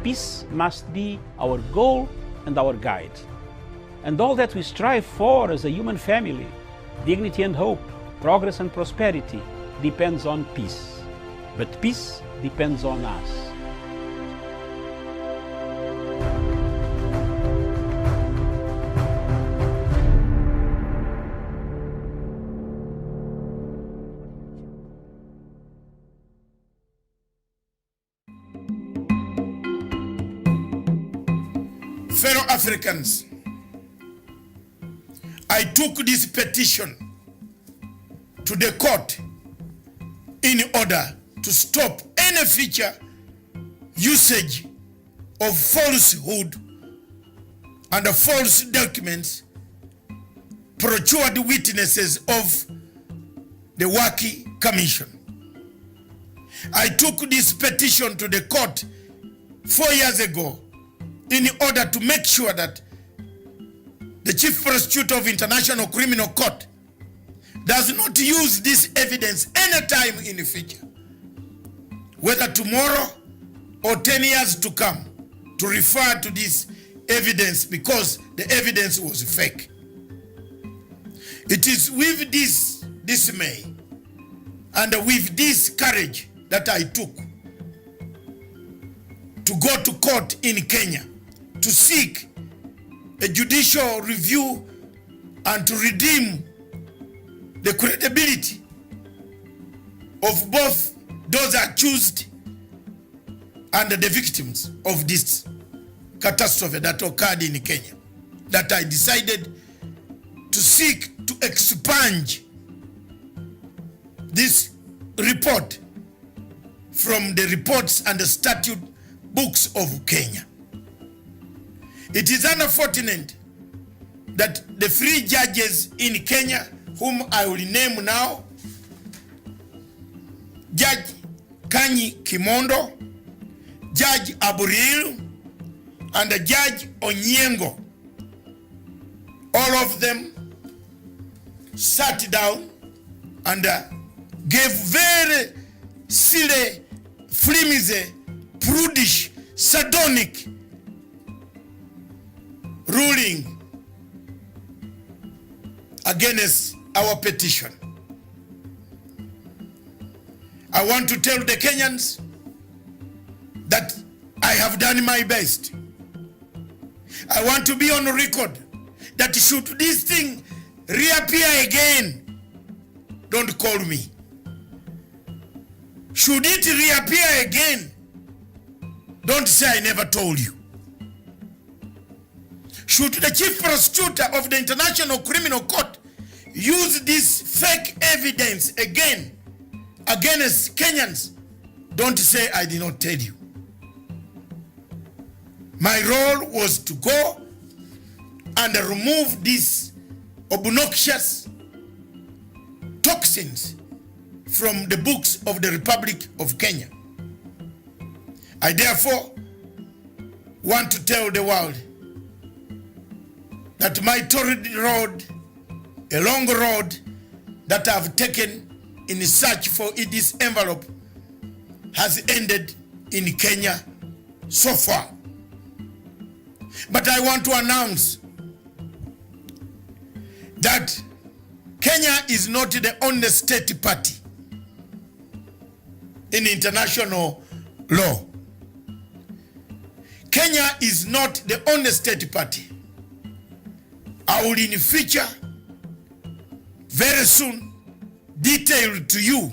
peace must be our goal and our guide. And all that we strive for as a human family, dignity and hope, progress and prosperity, depends on peace. But peace depends on us. Fellow Africans, I took this petition to the court in order to stop any future usage of falsehood and false documents, procured witnesses of the Waki Commission. I took this petition to the court 4 years ago in order to make sure that the Chief Prosecutor of International Criminal Court does not use this evidence anytime in the future, whether tomorrow or 10 years to come, to refer to this evidence because the evidence was fake. It is with this dismay and with this courage that I took to go to court in Kenya to seek a judicial review and to redeem the credibility of both those accused and the victims of this catastrophe that occurred in Kenya, that I decided to seek to expunge this report from the reports and the statute books of Kenya. It is unfortunate that the three judges in Kenya, whom I will name now, Judge Kanyi Kimondo, Judge Aburil, and Judge Onyengo, all of them sat down and gave very silly, flimsy, prudish, sardonic ruling against our petition. I want to tell the Kenyans that I have done my best. I want to be on record that should this thing reappear again, don't call me. Should it reappear again, don't say I never told you. Should the Chief Prosecutor of the International Criminal Court use this fake evidence again against Kenyans, don't say I did not tell you. My role was to go and remove these obnoxious toxins from the books of the Republic of Kenya. I therefore want to tell the world that my torrid road, a long road that I've taken in search for this envelope, has ended in Kenya so far. But I want to announce that Kenya is not the only state party in international law. Kenya is not the only state party. I will in the future, very soon, detail to you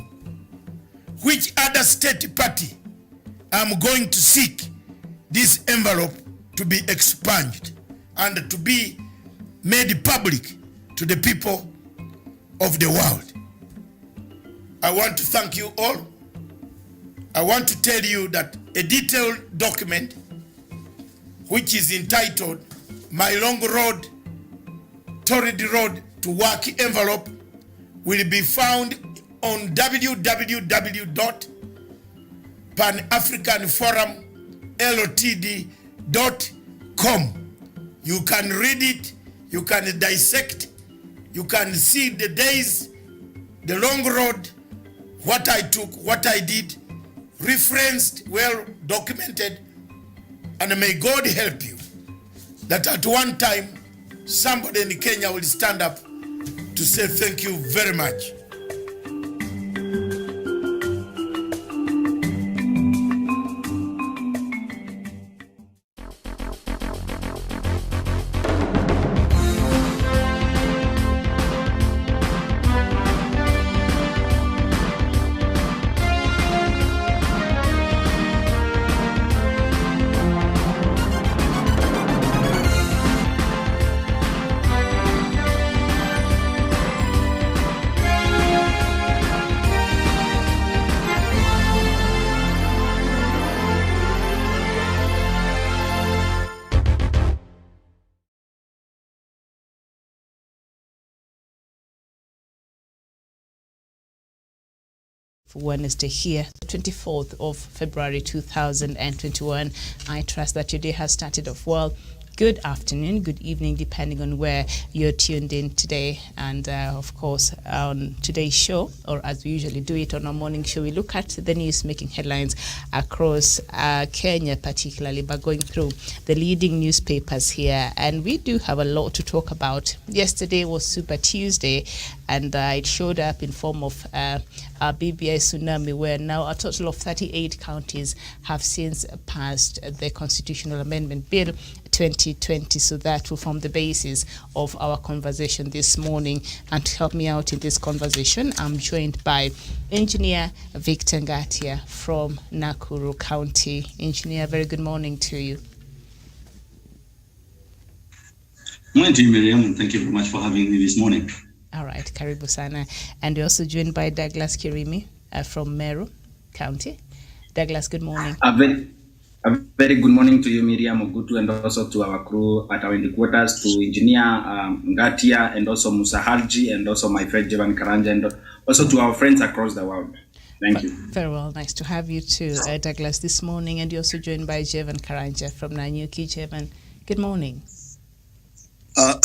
which other state party I'm going to seek this envelope to be expunged and to be made public to the people of the world. I want to thank you all. I want to tell you that a detailed document which is entitled My Long Road, Torrid Road to Waki Envelope will be found on www.panafricanforumltd.com. You can read it, you can dissect, you can see the days, the long road, what I took, what I did, referenced, well documented, And may God help you that at one time somebody in Kenya will stand up to say thank you very much. Wednesday here, 24th of February 2021. I trust that your day has started off well. Good afternoon, good evening, depending on where you're tuned in today. And of course, on today's show, or as we usually do it on our morning show, we look at the news making headlines across Kenya particularly, by going through the leading newspapers here. And we do have a lot to talk about. Yesterday was Super Tuesday, and it showed up in form of a BBI tsunami, where now a total of 38 counties have since passed the Constitutional Amendment Bill 2020. So that will form the basis of our conversation this morning. And to help me out in this conversation, I'm joined by Engineer Victor Ngatia from Nakuru County. Engineer, very good morning to you. Morning to you, Miriam, and thank you very much for having me this morning. All right, karibu sana. And we're also joined by Douglas Kirimi from Meru County. Douglas, good morning. A very good morning to you, Miriam Ogutu, and also to our crew at our headquarters, to Engineer Ngatia, and also Musa Haji, and also my friend Jevan Karanja, and also to our friends across the world. Thank you. Very well. Nice to have you too, Douglas, this morning. And you're also joined by Jevan Karanja from Nanyuki. Jevan, good morning. A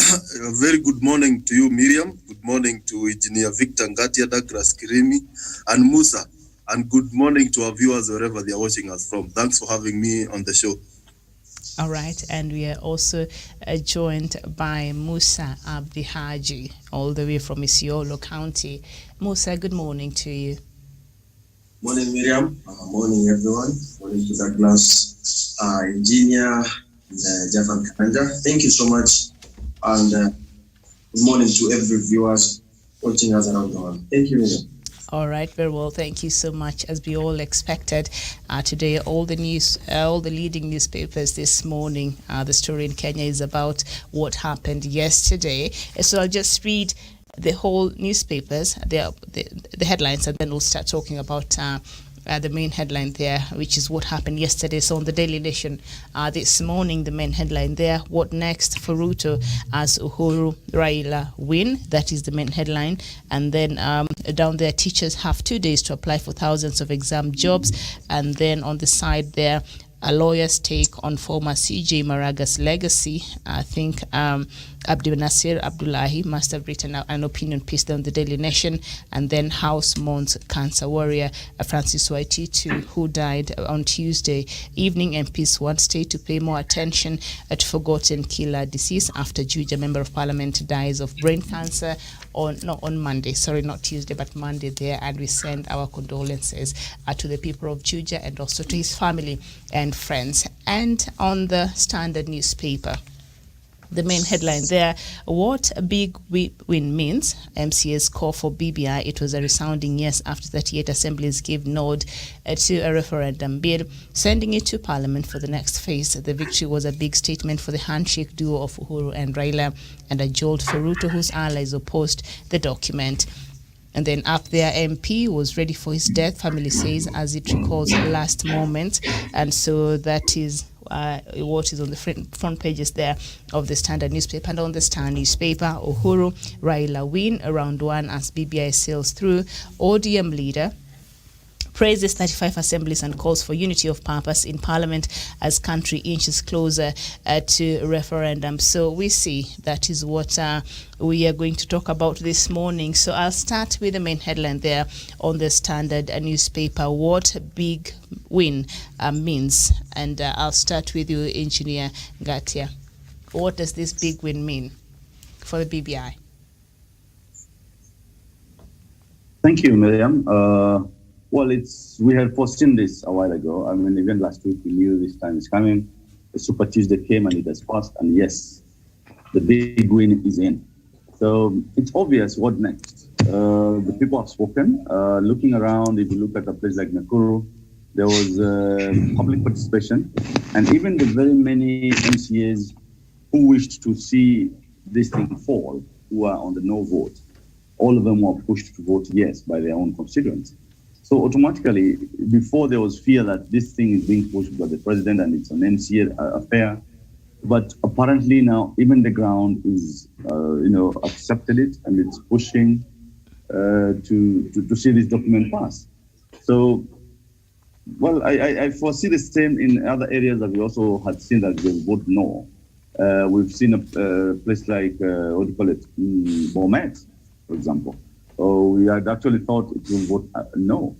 very good morning to you, Miriam. Good morning to Engineer Victor Ngatia, Douglas Kirimi, and Musa. And good morning to our viewers wherever they are watching us from. Thanks for having me on the show. All right. And we are also joined by Musa Abdi Haji, all the way from Isiolo County. Musa, good morning to you. Morning, Miriam. Morning, everyone. Morning to Douglas, Engineer, and Jevan Karanja. Thank you so much. And good morning to every viewers watching us around the world. Thank you, Miriam. All right, very well. Thank you so much. As we all expected, today all the leading newspapers this morning, the story in Kenya is about what happened yesterday. So I'll just read the whole newspapers, the headlines, and then we'll start talking about the main headline there, which is what happened yesterday. So on the Daily Nation this morning, the main headline there, what next for Ruto as Uhuru Raila win? That is the main headline. And then down there, teachers have 2 days to apply for thousands of exam jobs. And then on the side there, a lawyer's take on former CJ Maraga's legacy. I think Abdi Nasir Abdullahi must have written an opinion piece on the Daily Nation. And then House mourns cancer warrior Francis Waititu, who died on Tuesday evening. MPs want state to pay more attention to forgotten killer disease after Juja Member of Parliament dies of brain cancer on Monday. Sorry, not Tuesday, but Monday there. And we send our condolences to the people of Juja and also to his family and friends. And on the Standard newspaper, the main headline there, what a big win means. MCA's call for BBI. It was a resounding yes after 38 assemblies gave nod to a referendum bill, sending it to Parliament for the next phase. The victory was a big statement for the handshake duo of Uhuru and Raila, and a jolt for Ruto, whose allies opposed the document. And then up there, MP was ready for his death, family says, as it recalls last moment. And so that is what is on the front pages there of the Standard newspaper. And on the Star newspaper, Uhuru Raila win round one as BBI sails through. ODM leader praises 35 assemblies and calls for unity of purpose in Parliament as country inches closer to referendum. So we see that is what we are going to talk about this morning. So I'll start with the main headline there on the Standard newspaper, what big win means. And I'll start with you, Engineer Ngatia. What does this big win mean for the BBI? Thank you, Miriam. Well, we had foreseen this a while ago. I mean, even last week we knew this time is coming. The Super Tuesday came and it has passed, and yes, the big win is in. So it's obvious what next. The people have spoken. Looking around, if you look at a place like Nakuru, there was public participation, and even the very many MCAs who wished to see this thing fall, who are on the no vote, all of them were pushed to vote yes by their own constituents. So automatically, before there was fear that this thing is being pushed by the president and it's an MCA affair, but apparently now even the ground is, accepted it and it's pushing to see this document pass. So, well, I foresee the same in other areas that we also had seen that they vote no. We've seen a place like, Bomet, for example. We had actually thought it will vote no.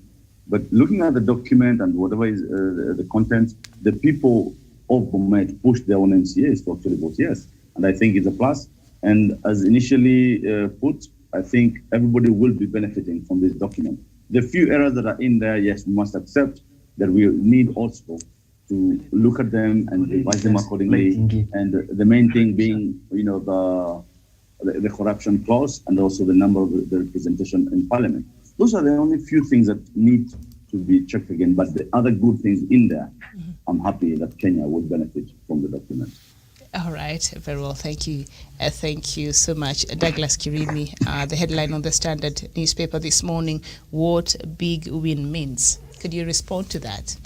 But looking at the document and whatever is the content, the people of Bomet pushed their own MCAs to actually vote yes. And I think it's a plus. And as initially put, I think everybody will be benefiting from this document. The few errors that are in there, yes, we must accept that we need also to look at them and revise them accordingly. And the main thing being, the corruption clause and also the number of the representation in Parliament. Those are the only few things that need to be checked again. But the other good things in there, I'm happy that Kenya would benefit from the document. All right, very well. Thank you. Thank you so much. Douglas Kirimi, the headline on the Standard newspaper this morning, what big win means. Could you respond to that?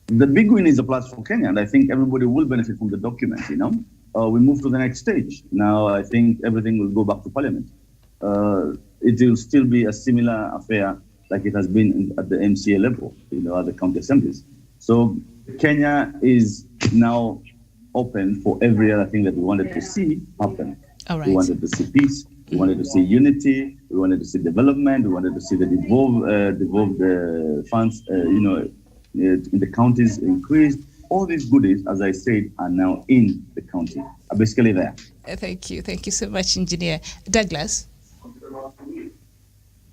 The big win is a plus for Kenya, and I think everybody will benefit from the document, We move to the next stage. Now, I think everything will go back to Parliament. It will still be a similar affair like it has been at the MCA level, at the county assemblies. So Kenya is now open for every other thing that we wanted to see happen. All right. We wanted to see peace. We wanted to see unity. We wanted to see development. We wanted to see the devolved funds, in the counties increased. All these goodies, as I said, are now in the county, are basically there. Thank you. Thank you so much, Engineer. Douglas?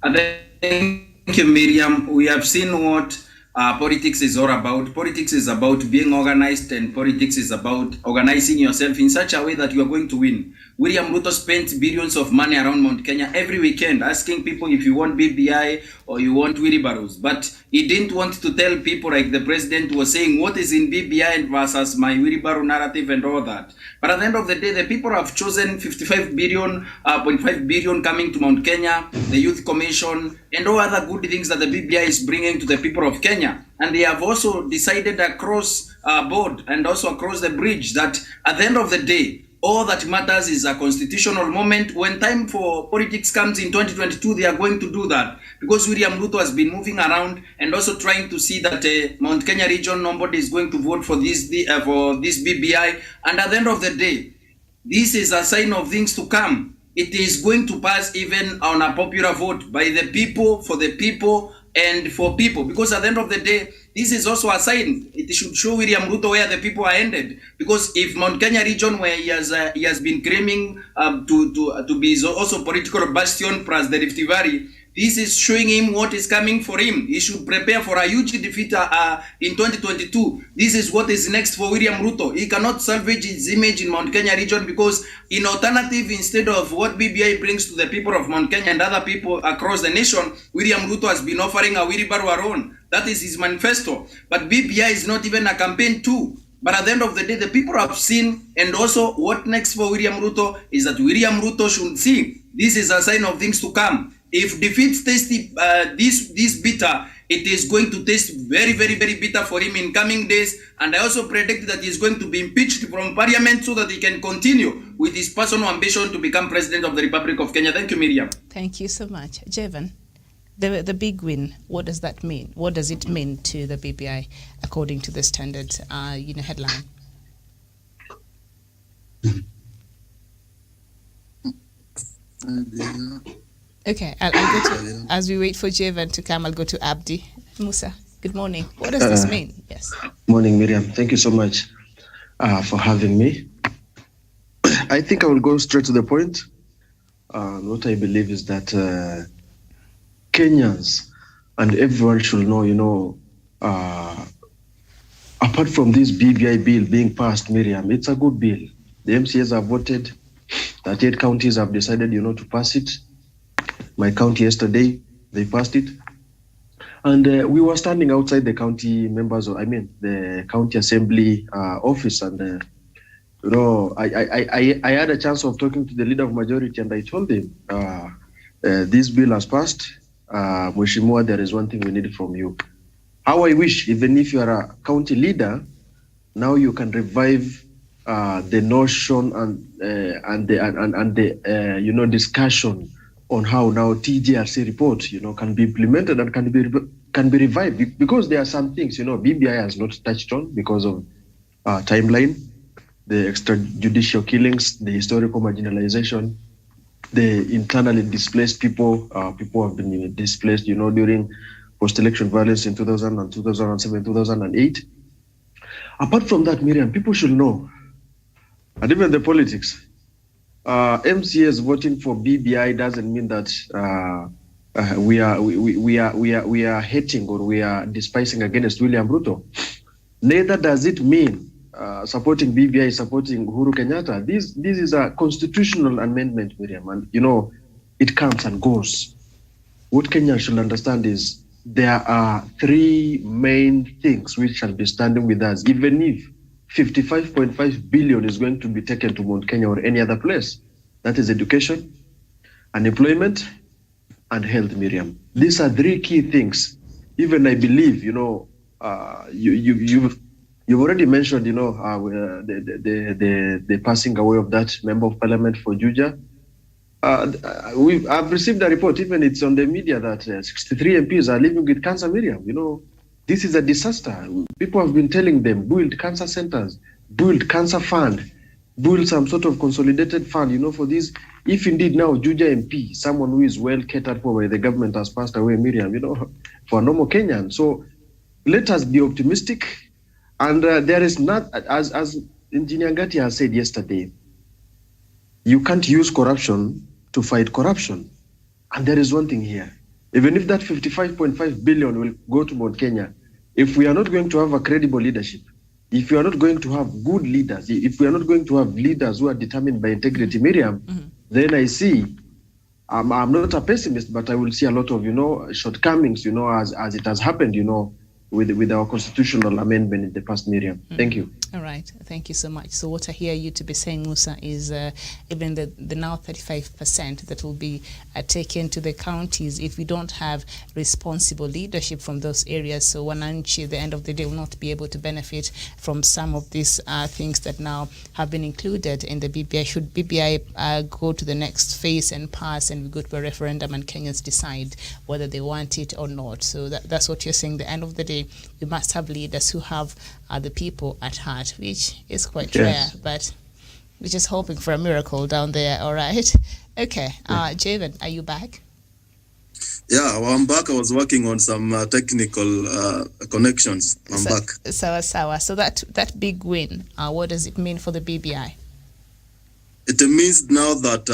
Thank you, Miriam. We have seen what politics is all about. Politics is about being organized, and politics is about organizing yourself in such a way that you are going to win. William Ruto spent billions of money around Mount Kenya every weekend asking people if you want BBI or you want wheelbarrows. But he didn't want to tell people, like the president was saying, what is in BBI versus my wheelbarrow narrative and all that. But at the end of the day, the people have chosen 55 billion, 0.5 billion coming to Mount Kenya, the Youth Commission, and all other good things that the BBI is bringing to the people of Kenya. And they have also decided across board and also across the bridge that at the end of the day, all that matters is a constitutional moment. When time for politics comes in 2022, they are going to do that. Because William Ruto has been moving around and also trying to see that Mount Kenya region, nobody is going to vote for this BBI. And at the end of the day, this is a sign of things to come. It is going to pass even on a popular vote by the people, for the people, and for people. Because at the end of the day, this is also a sign. It should show William Ruto where the people are ended. Because if Mount Kenya region, where he has been claiming to be also political bastion plus the Rift Valley, this is showing him what is coming for him. He should prepare for a huge defeat in 2022. This is what is next for William Ruto. He cannot salvage his image in Mount Kenya region because in alternative, instead of what BBI brings to the people of Mount Kenya and other people across the nation, William Ruto has been offering a wheelbarrow alone. That is his manifesto. But BBI is not even a campaign too. But at the end of the day, the people have seen, and also what next for William Ruto is that William Ruto should see this is a sign of things to come. If defeat tasty this bitter it is going to taste very, very, very bitter for him in coming days. And I also predict that he's going to be impeached from parliament so that he can continue with his personal ambition to become president of the Republic of Kenya. Thank you, Miriam. Thank you so much. Jevan, the big win, what does that mean? What does it mean to the BBI according to the Standard headline? Okay, I'll go to, as we wait for Jevan to come, I'll go to Abdi. Musa, good morning. What does this mean? Yes. Morning, Miriam. Thank you so much for having me. I think I will go straight to the point. What I believe is that Kenyans and everyone should know, apart from this BBI bill being passed, Miriam, it's a good bill. The MCAs have voted. 38 counties have decided, to pass it. My county yesterday, they passed it. And we were standing outside the county the county assembly office. And, I had a chance of talking to the leader of majority, and I told him, this bill has passed. Mheshimiwa, there is one thing we need from you. How I wish, even if you are a county leader, now you can revive the notion and the discussion on how now TJRC report, can be implemented and can be revived, because there are some things, BBI has not touched on because of timeline, the extrajudicial killings, the historical marginalization, the internally displaced people have been displaced, during post-election violence in 2000 2007, 2008. Apart from that, Miriam, people should know, and even the politics, MCAs voting for BBI doesn't mean that we are hating or we are despising against William Ruto. Neither does it mean supporting BBI, supporting Uhuru Kenyatta. This is a constitutional amendment, Miriam, and it comes and goes. What Kenyans should understand is there are three main things which shall be standing with us, even if 55.5 billion is going to be taken to Mount Kenya or any other place. That is education, unemployment, and health, Miriam. These are three key things. Even I believe, you've already mentioned, the passing away of that member of parliament for Juja. I've received a report, even it's on the media, that 63 MPs are living with cancer, Miriam. This is a disaster. People have been telling them, build cancer centers, build cancer fund, build some sort of consolidated fund, for this. If indeed now Juja MP, someone who is well catered for by the government, has passed away, Miriam, for a normal Kenyan. So let us be optimistic. And there is not, as Engineer Ngati has said yesterday, you can't use corruption to fight corruption. And there is one thing here. Even if that 55.5 billion will go to Mount Kenya, if we are not going to have a credible leadership, if we are not going to have good leaders, if we are not going to have leaders who are determined by integrity, Miriam, then I see, I'm not a pessimist, but I will see a lot of, shortcomings, as it has happened, with our constitutional amendment in the past, Miriam. Thank you. All right. Thank you so much. So what I hear you to be saying, Musa, is even the now 35% that will be taken to the counties, if we don't have responsible leadership from those areas, so Wananchi, at the end of the day, will not be able to benefit from some of these things that now have been included in the BBI. Should BBI go to the next phase and pass, and we go to a referendum and Kenyans decide whether they want it or not? So that's what you're saying. At the end of the day, we must have leaders who have the people at heart, which is quite rare, but we're just hoping for a miracle down there. All right. Okay. Javen, are you back? Yeah, well, I'm back. I was working on some technical connections. I'm back. Sawa. So that big win, what does it mean for the BBI? It means now that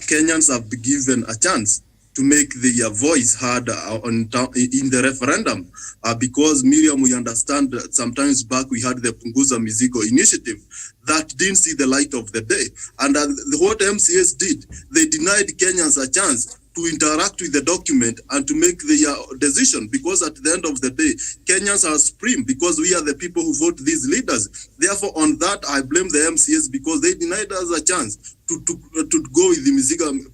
Kenyans have been given a chance to make their voice heard in the referendum. Because, Miriam, we understand that sometimes back we had the Punguza Mizigo initiative that didn't see the light of the day. And what MCAs did, they denied Kenyans a chance to interact with the document and to make their decision, because at the end of the day, Kenyans are supreme, because we are the people who vote these leaders. Therefore, on that, I blame the MCAs, because they denied us a chance to go with the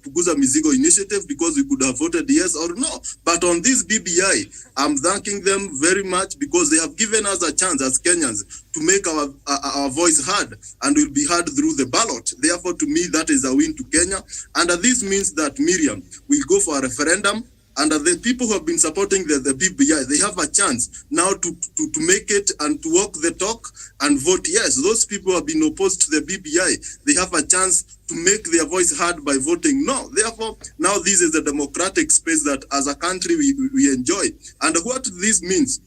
Punguza Mizigo initiative because we could have voted yes or no. But on this BBI, I'm thanking them very much because they have given us a chance as Kenyans to make our voice heard, and will be heard through the ballot. Therefore, to me, that is a win to Kenya. And this means that Miriam will go for a referendum. And the people who have been supporting the BBI, they have a chance now to make it and to walk the talk and vote yes. Those people who have been opposed to the BBI, they have a chance to make their voice heard by voting no. Therefore, now this is a democratic space that as a country we enjoy. And what this means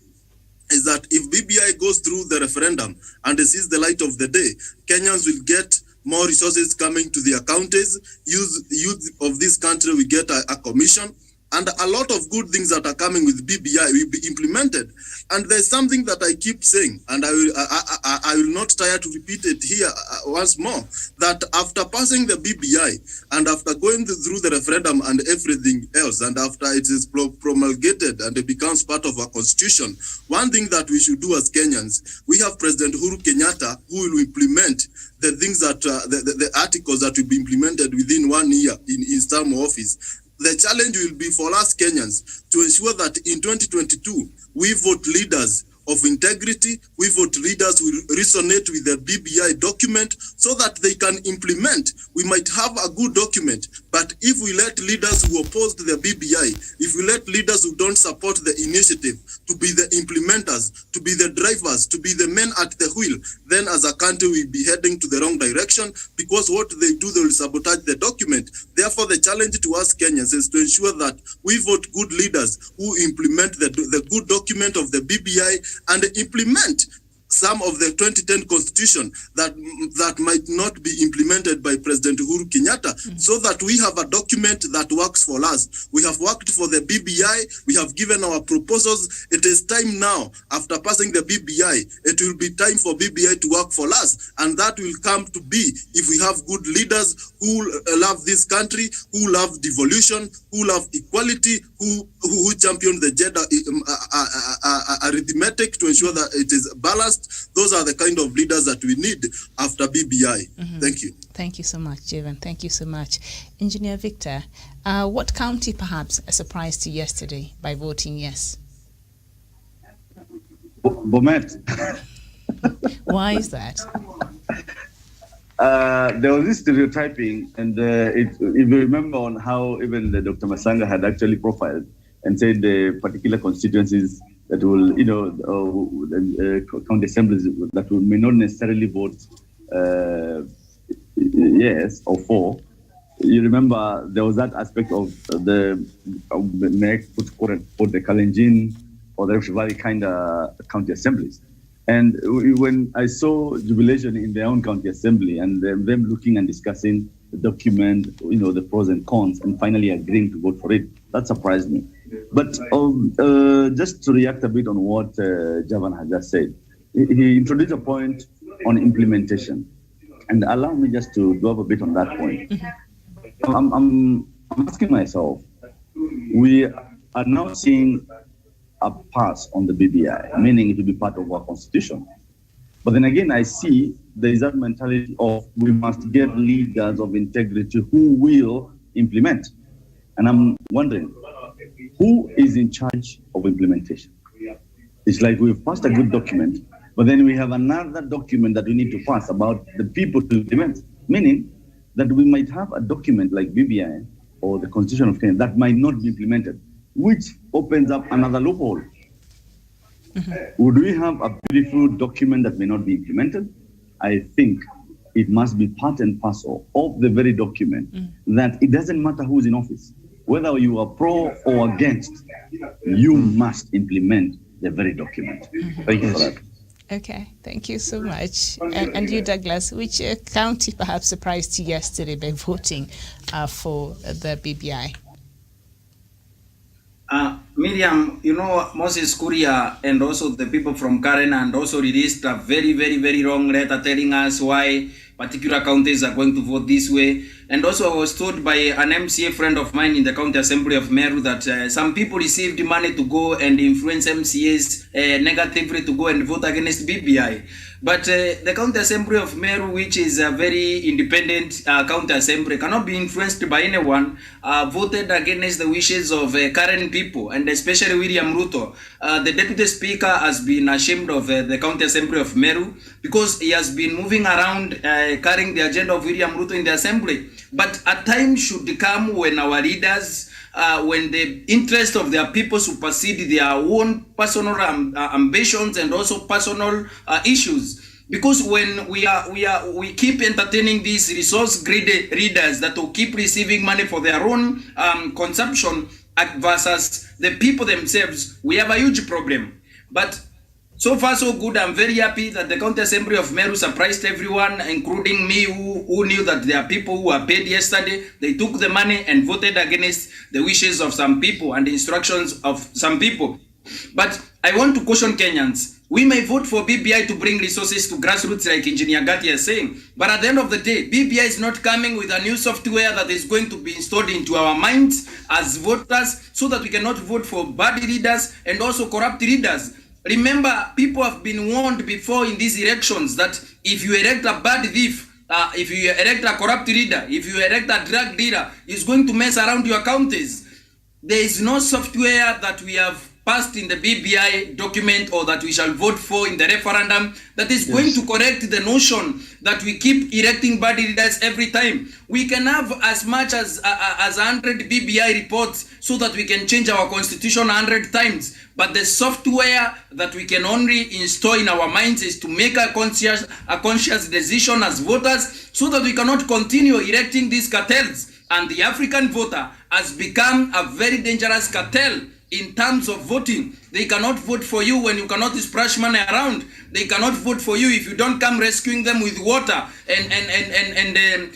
is that if BBI goes through the referendum and it sees the light of the day, Kenyans will get more resources coming to their counties. Youth of this country will get a commission. And a lot of good things that are coming with BBI will be implemented. And there's something that I keep saying, and I will not tire to repeat it here once more, that after passing the BBI and after going through the referendum and everything else, and after it is promulgated and it becomes part of our constitution, one thing that we should do as Kenyans, we have President Uhuru Kenyatta who will implement the things that, the articles that will be implemented within 1 year in his term of office. The challenge will be for us Kenyans to ensure that in 2022, we vote leaders of integrity, we vote leaders who resonate with the BBI document so that they can implement. We might have a good document, but if we let leaders who oppose the BBI, if we let leaders who don't support the initiative to be the implementers, to be the drivers, to be the men at the wheel, then as a country we'll be heading to the wrong direction, because what they do, they will sabotage the document. Therefore, the challenge to us Kenyans is to ensure that we vote good leaders who implement the good document of the BBI and implement some of the 2010 constitution that might not be implemented by President Uhuru Kenyatta, so that we have a document that works for us. We have worked for the BBI, we have given our proposals. It is time now, after passing the BBI, it will be time for BBI to work for us, and that will come to be if we have good leaders who love this country, who love devolution, who love equality, who champion the gender arithmetic to ensure that it is balanced. Those are the kind of leaders that we need after BBI. Thank you. Thank you so much, Jevan. Thank you so much. Engineer Victor, what county perhaps surprised you yesterday by voting yes? Bomet. Why is that? There was this stereotyping, and if you remember on how even Dr. Masanga had actually profiled and said the particular constituencies that will, county assemblies that may not necessarily vote yes or for. You remember there was that aspect of the Kalenjin or the Rift Valley kind of county assemblies. And when I saw jubilation in their own county assembly and them looking and discussing the document, the pros and cons, and finally agreeing to vote for it, that surprised me. But just to react a bit on what Javan had just said, he introduced a point on implementation. And allow me just to dwell a bit on that point. I'm asking myself, we are now seeing a pass on the BBI, meaning it will be part of our constitution. But then again, I see there is that mentality of we must get leaders of integrity who will implement. And I'm wondering, who is in charge of implementation? It's like we've passed a good document, but then we have another document that we need to pass about the people to implement, meaning that we might have a document like BBI or the Constitution of Kenya that might not be implemented, which opens up another loophole. Would we have a beautiful document that may not be implemented? I think it must be part and parcel of the very document that it doesn't matter who's in office. Whether you are pro or against, you must implement the very document. Thank you for that. Okay, thank you so much. And you, Douglas, which county perhaps surprised you yesterday by voting for the BBI? Miriam, Moses Kuria and also the people from Karen and also released a very, very, very wrong letter telling us why particular counties are going to vote this way. and also I was told by an MCA friend of mine in the County Assembly of Meru that some people received money to go and influence MCAs negatively to go and vote against BBI. But the County Assembly of Meru, which is a very independent county assembly, cannot be influenced by anyone, voted against the wishes of current people, and especially William Ruto. The Deputy Speaker has been ashamed of the County Assembly of Meru because he has been moving around carrying the agenda of William Ruto in the Assembly. But a time should come when our leaders, when the interest of their people supersede their own personal ambitions and also personal issues. Because when we keep entertaining these resource greedy leaders that will keep receiving money for their own consumption versus the people themselves, we have a huge problem. But so far so good. I'm very happy that the County Assembly of Meru surprised everyone, including me, who knew that there are people who were paid yesterday. They took the money and voted against the wishes of some people and the instructions of some people. But I want to caution Kenyans. We may vote for BBI to bring resources to grassroots like Engineer Ngatia is saying, but at the end of the day, BBI is not coming with a new software that is going to be installed into our minds as voters so that we cannot vote for bad leaders and also corrupt leaders. Remember, people have been warned before in these elections that if you elect a bad thief, if you elect a corrupt leader, if you elect a drug dealer, it's going to mess around your counties. There is no software that we have passed in the BBI document or that we shall vote for in the referendum that is going to correct the notion that we keep electing bad leaders every time. We can have as much as 100 BBI reports so that we can change our constitution 100 times. But the software that we can only install in our minds is to make a conscious decision as voters so that we cannot continue electing these cartels. And the African voter has become a very dangerous cartel in terms of voting. They cannot vote for you when you cannot splash money around. They cannot vote for you if you don't come rescuing them with water and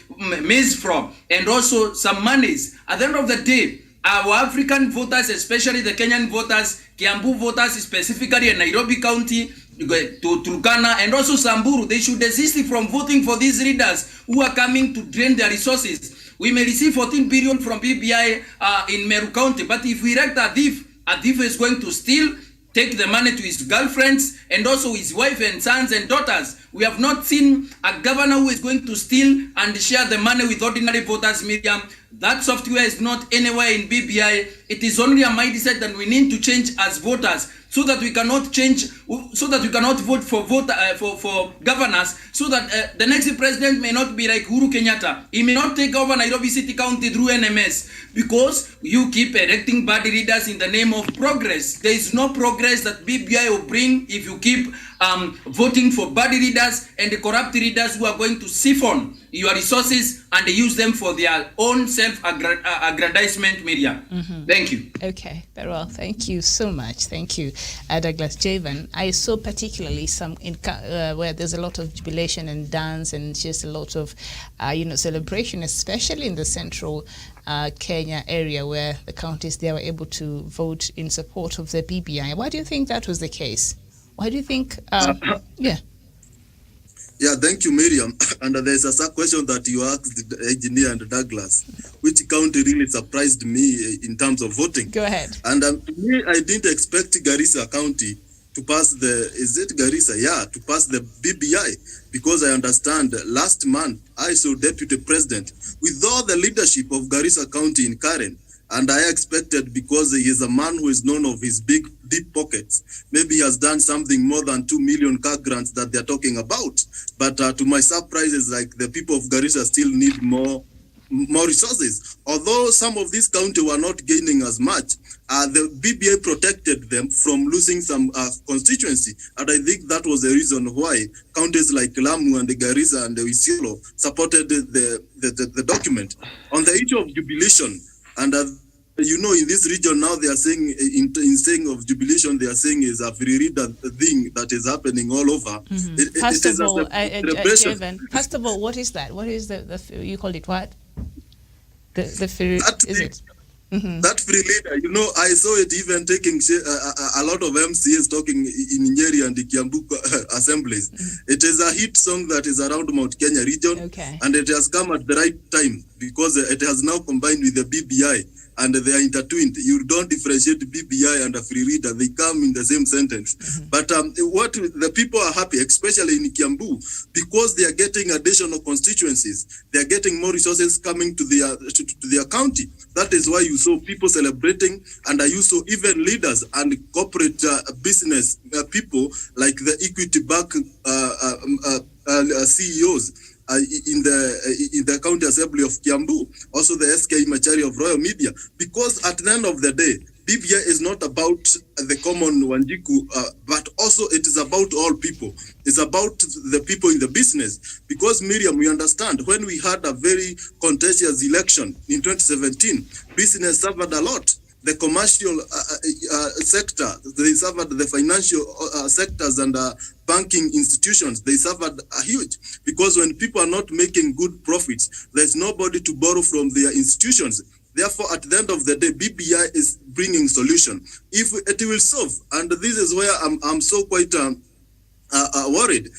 maize flour and also some monies. At the end of the day, our African voters, especially the Kenyan voters, Kiambu voters specifically in Nairobi County, to Turkana and also Samburu, they should desist from voting for these leaders who are coming to drain their resources. We may receive 14 billion from BBI in Meru County, but if we elect a thief is going to steal, take the money to his girlfriends and also his wife and sons and daughters. We have not seen a governor who is going to steal and share the money with ordinary voters, Miriam. That software is not anywhere in BBI. It is only a mindset that we need to change as voters so that we cannot vote for governors, so that the next president may not be like Uhuru Kenyatta. He may not take over Nairobi City County through NMS because you keep electing bad leaders in the name of progress. There is no progress that BBI will bring if you keep voting for bad leaders and the corrupt leaders who are going to siphon your resources and use them for their own self-aggrandizement, Miriam. Thank you. Okay, very well. Thank you so much. Thank you, Douglas Javan. I saw particularly some where there's a lot of jubilation and dance and just a lot of, celebration, especially in the central Kenya area where the counties there were able to vote in support of the BBI. Why do you think that was the case? Why do you think? Yeah, thank you, Miriam. And there's a question that you asked the engineer and Douglas, which county really surprised me in terms of voting. Go ahead. And me, I didn't expect Garissa County to pass to pass the BBI, because I understand last month I saw Deputy President with all the leadership of Garissa County in Karen. And I expected, because he is a man who is known of his big, deep pockets, maybe he has done something more than 2 million car grants that they're talking about. But to my surprise, it's like the people of Garissa still need more resources. Although some of these counties were not gaining as much, the BBI protected them from losing some constituency. And I think that was the reason why counties like Lamu and the Garissa and the Isiolo supported the document. On the issue of jubilation, and in this region now they are saying, in saying of jubilation, they are saying is a free reader thing that is happening all over. First of all, what is that? What is the you call it what? The free, is it? That free leader, I saw it even taking a lot of MCAs talking in Nyeri and the Kiambu assemblies. It is a hit song that is around Mount Kenya region, and it has come at the right time. because it has now combined with the BBI and they are intertwined. You don't differentiate BBI and a free reader. They come in the same sentence. But what the people are happy, especially in Kiambu, because they are getting additional constituencies. They are getting more resources coming to their county. That is why you saw people celebrating, and you saw even leaders and corporate business people like the Equity Bank CEOs in the County Assembly of Kiambu, also the SK Machari of Royal Media, because at the end of the day, BBI is not about the common Wanjiku, but also it is about all people. It's about the people in the business. Because Miriam, we understand when we had a very contentious election in 2017, business suffered a lot. The commercial sector, they suffered, the financial sectors and banking institutions, they suffered a huge, because when people are not making good profits, there's nobody to borrow from their institutions. Therefore, at the end of the day, BBI is bringing solution. If it will solve, and this is where I'm so quite worried,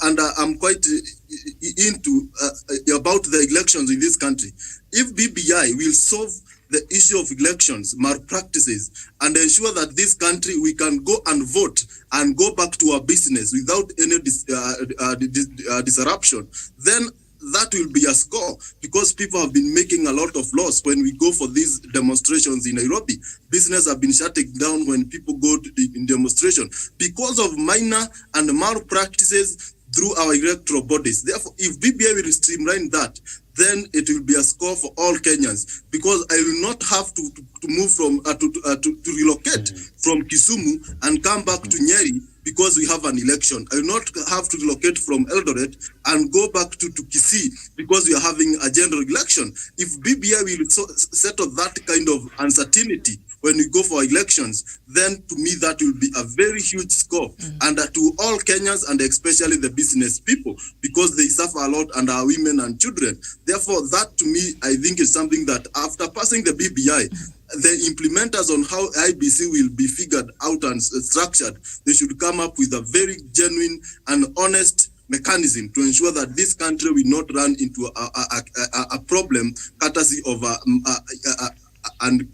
and I'm quite into about the elections in this country. If BBI will solve the issue of elections, malpractices, and ensure that this country, we can go and vote and go back to our business without any disruption, then that will be a score, because people have been making a lot of loss when we go for these demonstrations in Nairobi. Business have been shutting down when people go in demonstration because of minor and malpractices through our electoral bodies. Therefore, if BBI will streamline that, then it will be a score for all Kenyans, because I will not have to move from to relocate from Kisumu and come back to Nyeri because we have an election. I will not have to relocate from Eldoret and go back to Kisii because we are having a general election. If BBI will settle that kind of uncertainty when we go for elections, then to me that will be a very huge score, and to all Kenyans, and especially the business people, because they suffer a lot, and our women and children. Therefore, that to me, I think is something that after passing the BBI, the implementers on how IBC will be figured out and structured, they should come up with a very genuine and honest mechanism to ensure that this country will not run into a problem courtesy of an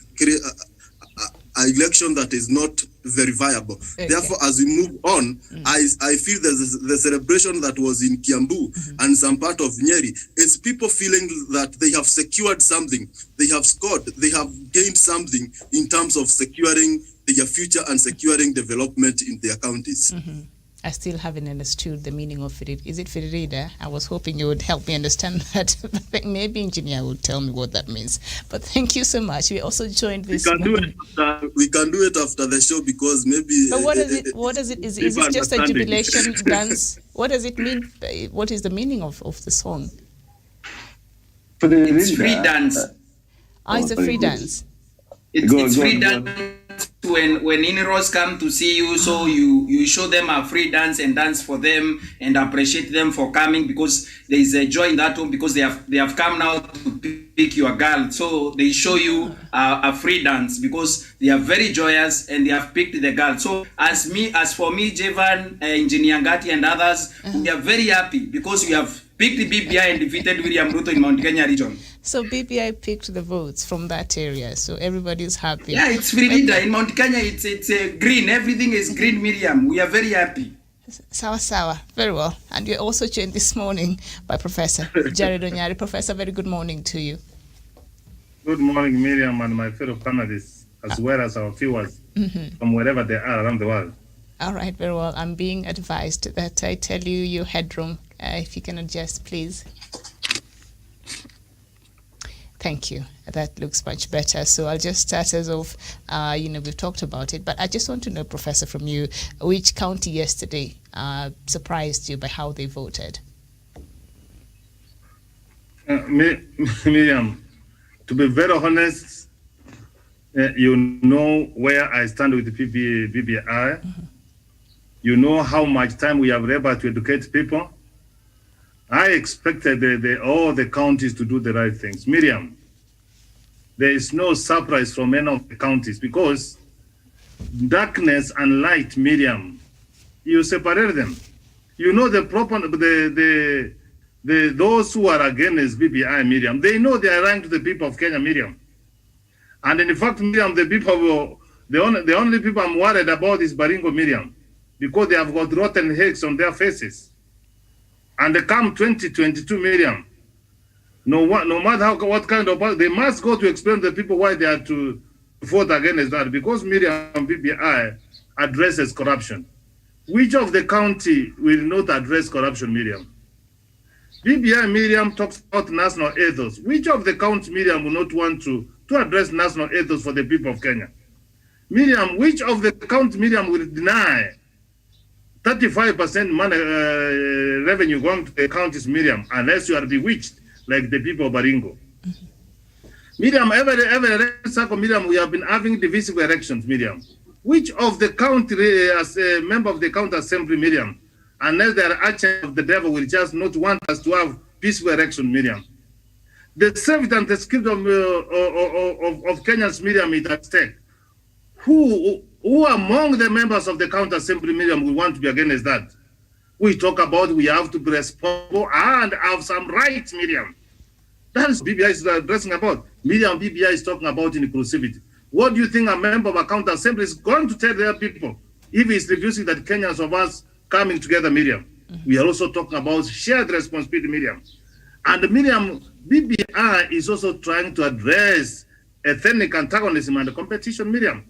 election that is not very viable. Okay. Therefore, as we move on, I feel the celebration that was in Kiambu and some part of Nyeri is people feeling that they have secured something, they have scored, they have gained something in terms of securing their future and securing development in their counties. I still haven't understood the meaning of it. Is it Firida? I was hoping you would help me understand that. I think maybe engineer will tell me what that means. But thank you so much. We also joined this. We can do it after the show, because maybe. But what is it? Is it just a jubilation dance? What does it mean? What is the meaning of the song? It's free dance. It's a free dance. It's free dance. When in-laws come to see you, so you show them a free dance and dance for them and appreciate them for coming, because there is a joy in that home, because they have come now to pick your girl, so they show you a free dance because they are very joyous and they have picked the girl. So as for me, Jevan, Engineer Ngati and others, we are very happy because we have picked the BBI and defeated William Ruto in Mount Kenya region. So BBI picked the votes from that area, so everybody's happy. Yeah, it's free leader. In Mount Kenya, it's green. Everything is green, Miriam. We are very happy. Sawa. Very well. And you're also joined this morning by Professor Jared Onyari. Professor, very good morning to you. Good morning, Miriam, and my fellow panelists, as well as our viewers from wherever they are around the world. All right, very well. I'm being advised that I tell you your headroom. If you can adjust, please. Thank you. That looks much better. So I'll just start as of, we've talked about it, but I just want to know, Professor, from you, which county yesterday surprised you by how they voted? Miriam, to be very honest, you know where I stand with the BBI. You know how much time we have labored to educate people. I expected all the counties to do the right things. Miriam, there is no surprise from any of the counties, because darkness and light, Miriam, you separate them. You know the those who are against BBI, Miriam, they know they are lying to the people of Kenya, Miriam. And in fact, Miriam, the only people I'm worried about is Baringo, Miriam, because they have got rotten eggs on their faces. And they come 2022, Miriam. No matter what kind of, they must go to explain to the people why they are to vote against that, because Miriam, BBI addresses corruption. Which of the county will not address corruption, Miriam? BBI, Miriam, talks about national ethos. Which of the county, Miriam, will not want to address national ethos for the people of Kenya? Miriam, which of the county, Miriam, will deny 35% money revenue going to the counties, Miriam, unless you are bewitched like the people of Baringo? Miriam, every cycle, Miriam, we have been having divisive elections, Miriam. Which of the county, as a member of the county assembly, Miriam, unless they are agents of the devil, will just not want us to have peaceful election, Miriam? The safety and the security of Kenyans, Miriam, is at stake. Who among the members of the county assembly, Miriam, will want to be against that? We talk about we have to be responsible and have some rights, Miriam. That is BBI is addressing about. Miriam, BBI is talking about inclusivity. What do you think a member of a county assembly is going to tell their people if he's refusing that Kenyans of us coming together, Miriam? We are also talking about shared responsibility, Miriam. And Miriam, BBI is also trying to address ethnic antagonism and competition, Miriam.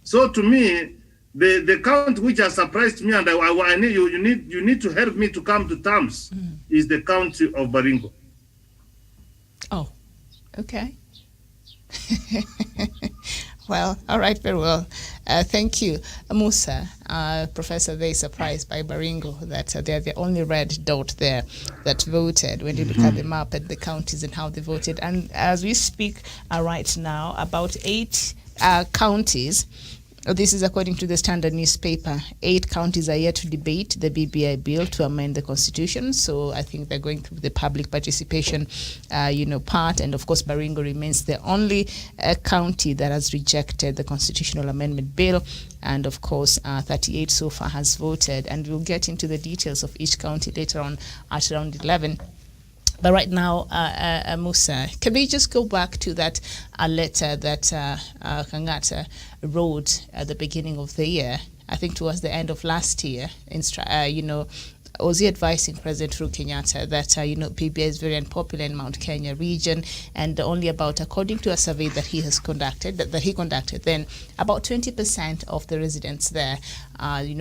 So to me, the county which has surprised me, and I need you need to help me to come to terms, is the county of Baringo. Oh, okay. Well, all right, very well. Thank you. Musa, Professor, very surprised by Baringo that they're the only red dot there that voted when you look at the map at the counties and how they voted. And as we speak right now, about 8 counties, this is according to the Standard newspaper, 8 counties are yet to debate the BBI bill to amend the constitution. So I think they're going through the public participation, part. And of course, Baringo remains the only county that has rejected the constitutional amendment bill. And of course, 38 so far has voted. And we'll get into the details of each county later on at around 11. But right now, Musa, can we just go back to that letter that Kangata wrote at the beginning of the year? I think towards the end of last year, was he advising President Uhuru Kenyatta that, BBI is very unpopular in Mount Kenya region, and only about, according to a survey that he has conducted, then about 20% of the residents there,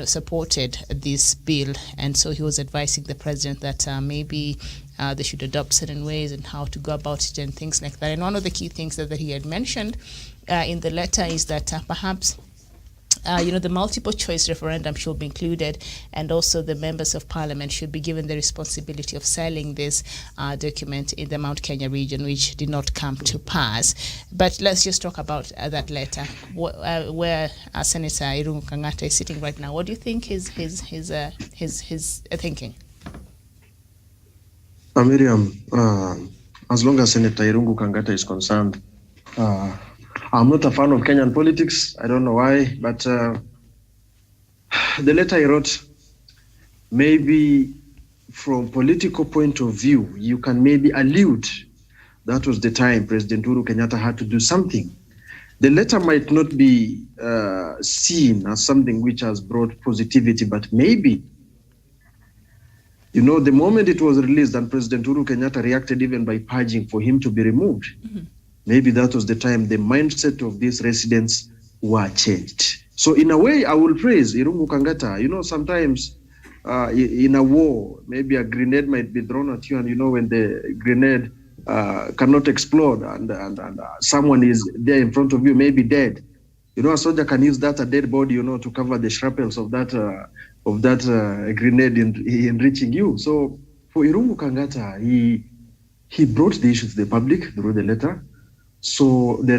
supported this bill. And so he was advising the president that maybe they should adopt certain ways and how to go about it and things like that. And one of the key things that he had mentioned in the letter is that perhaps the multiple choice referendum should be included, and also the members of parliament should be given the responsibility of selling this document in the Mount Kenya region, which did not come to pass. But let's just talk about that letter, where Senator Irungu Kangata is sitting right now. What do you think his thinking? Miriam, as long as Senator Irungu Kangata is concerned, I'm not a fan of Kenyan politics. I don't know why, but the letter he wrote, maybe from political point of view, you can maybe allude that was the time President Uhuru Kenyatta had to do something. The letter might not be seen as something which has brought positivity, but maybe, the moment it was released and President Uhuru Kenyatta reacted even by purging for him to be removed, maybe that was the time the mindset of these residents were changed. So in a way, I will praise Irungu Kangata. Sometimes in a war, maybe a grenade might be thrown at you, and when the grenade cannot explode and someone is there in front of you, maybe dead. A soldier can use a dead body, to cover the shrapnels of that grenade in reaching you. So for Irungu Kangata, he brought the issue to the public through the letter. So the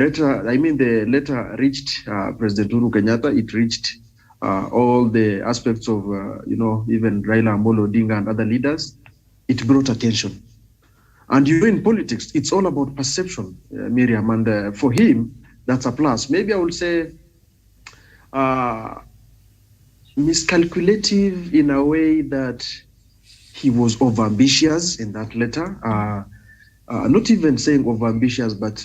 letter reached President Uhuru Kenyatta. It reached all the aspects of, even Raila Amolo Odinga and other leaders. It brought attention. And in politics, it's all about perception, Miriam. And for him, that's a plus. Maybe I would say miscalculative in a way that he was overambitious in that letter. Not even saying overambitious, but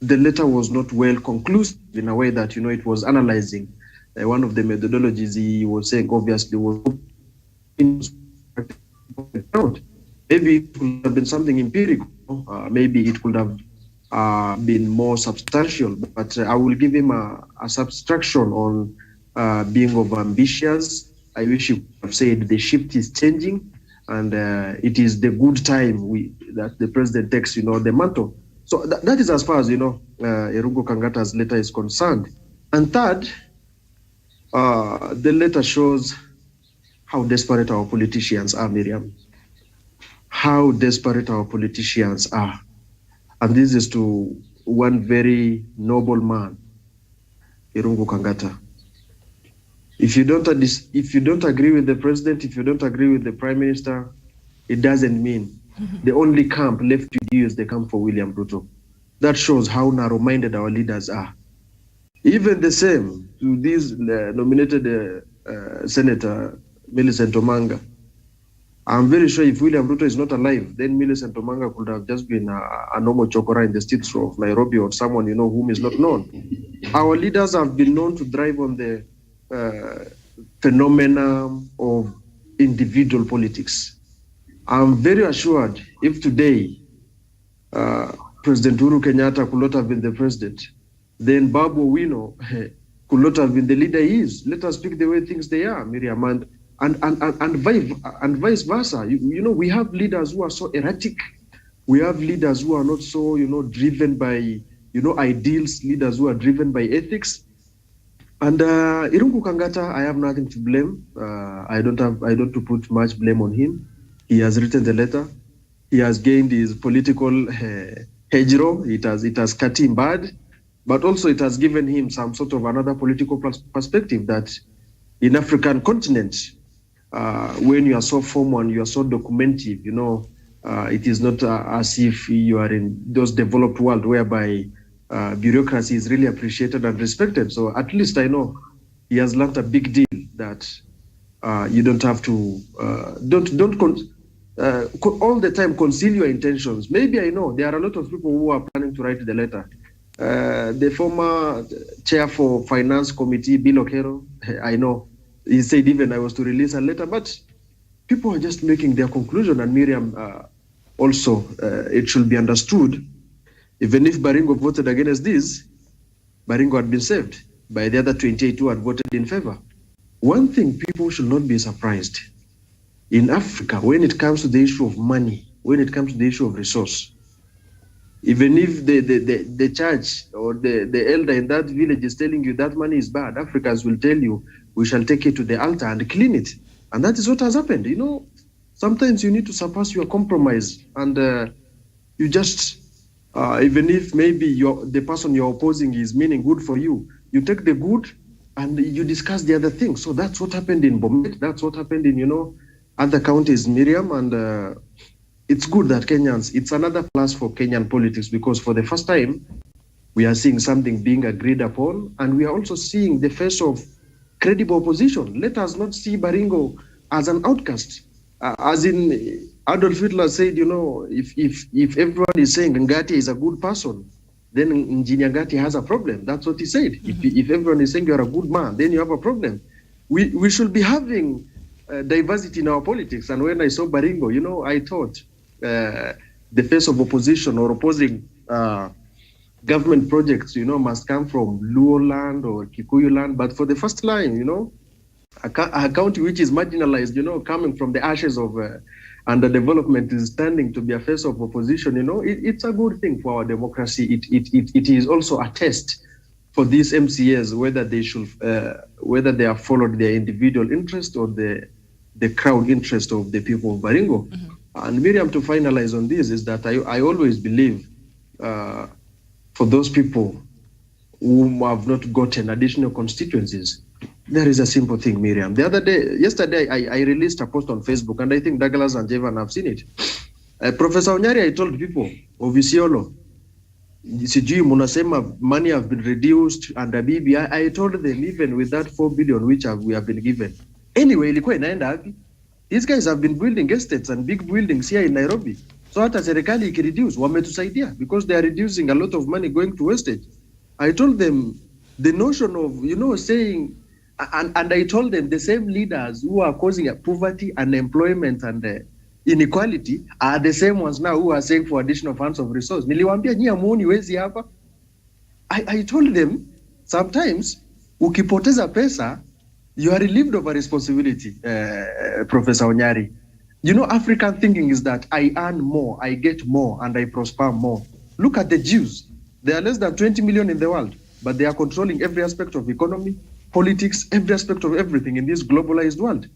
the letter was not well conclusive in a way that, you know, it was analyzing one of the methodologies he was saying obviously was maybe it could have been something empirical, maybe it could have been more substantial, but I will give him a subtraction on being overambitious. I wish you could have said the shift is changing, and it is the good time that the president takes, you know, the mantle. So that is as far as, you know, Irungu Kangata's letter is concerned. And third, the letter shows how desperate our politicians are, Miriam. How desperate our politicians are. And this is to one very noble man, Irungu Kangata. If you don't agree with the president, if you don't agree with the prime minister, it doesn't mean the only camp left with you is the camp for William Ruto. That shows how narrow-minded our leaders are. Even the same to this nominated Senator Millicent Omanga. I'm very sure if William Ruto is not alive, then Millicent Omanga could have just been a normal chokora in the streets of Nairobi, or someone, you know, whom is not known. Our leaders have been known to drive on the phenomena of individual politics. I'm very assured if today President Uhuru Kenyatta could not have been the president, then Babu Owino could not have been the leader he is. Let us speak the way things they are, Miriam, and vice versa. You know, we have leaders who are so erratic. We have leaders who are not so, you know, driven by, you know, ideals, leaders who are driven by ethics. And Irungu Kangata, I have nothing to blame. I don't to put much blame on him. He has written the letter. He has gained his political hedgerow. It has cut him bad, but also it has given him some sort of another political perspective that in African continent, when you are so formal and you are so documentive, you know, it is not as if you are in those developed world whereby bureaucracy is really appreciated and respected. So at least I know he has learned a big deal that you don't have to all the time conceal your intentions. Maybe I know there are a lot of people who are planning to write the letter. The former chair for finance committee, Bill Okero, I know he said even I was to release a letter, but people are just making their conclusion. And Miriam, also, it should be understood, even if Baringo voted against this, Baringo had been saved by the other 28 who had voted in favor. One thing people should not be surprised. In Africa, when it comes to the issue of money, when it comes to the issue of resource, even if the church or the elder in that village is telling you that money is bad, Africans will tell you, we shall take it to the altar and clean it. And that is what has happened. You know, sometimes you need to surpass your compromise, and you just, even if maybe the person you're opposing is meaning good for you, you take the good and you discuss the other things. So that's what happened in Bomet. That's what happened in, you know, other counties, Miriam. And it's good that Kenyans, it's another plus for Kenyan politics, because for the first time, we are seeing something being agreed upon, and we are also seeing the face of credible opposition. Let us not see Baringo as an outcast. As in Adolf Hitler said, you know, if everyone is saying Ngati is a good person, then Engineer Ngati has a problem. That's what he said. If everyone is saying you're a good man, then you have a problem. We should be having diversity in our politics. And when I saw Baringo, you know, I thought the face of opposition or opposing government projects, you know, must come from Luo land or Kikuyu land. But for the first line, you know, a county which is marginalized, you know, coming from the ashes of underdevelopment is standing to be a face of opposition, you know, it's a good thing for our democracy. It is also a test for these MCAs, whether they should, whether they have followed their individual interest or the crowd interest of the people of Baringo. Mm-hmm. And Miriam, to finalize on this, is that I always believe for those people who have not gotten additional constituencies, there is a simple thing, Miriam. Yesterday, I released a post on Facebook, and I think Douglas and Jevan have seen it. Professor Onyari, I told people of Isiolo, sijui munasema money have been reduced under BBI. I told them, even with that 4 billion which we have been given, anyway, ilikuwa inaenda hapi. These guys have been building estates and big buildings here in Nairobi. So hata serikali ikireduce, wametusaidia because they are reducing a lot of money going to wastage. I told them the notion of, saying, and I told them the same leaders who are causing poverty, unemployment, and inequality are the same ones now who are saying for additional funds of resource. Niliwaambia nyie hamuoni wezi hapa. I told them sometimes ukipoteza pesa, you are relieved of a responsibility, Professor Onyari. African thinking is that I earn more, I get more, and I prosper more. Look at the Jews. There are less than 20 million in the world, but they are controlling every aspect of economy, politics, every aspect of everything in this globalized world.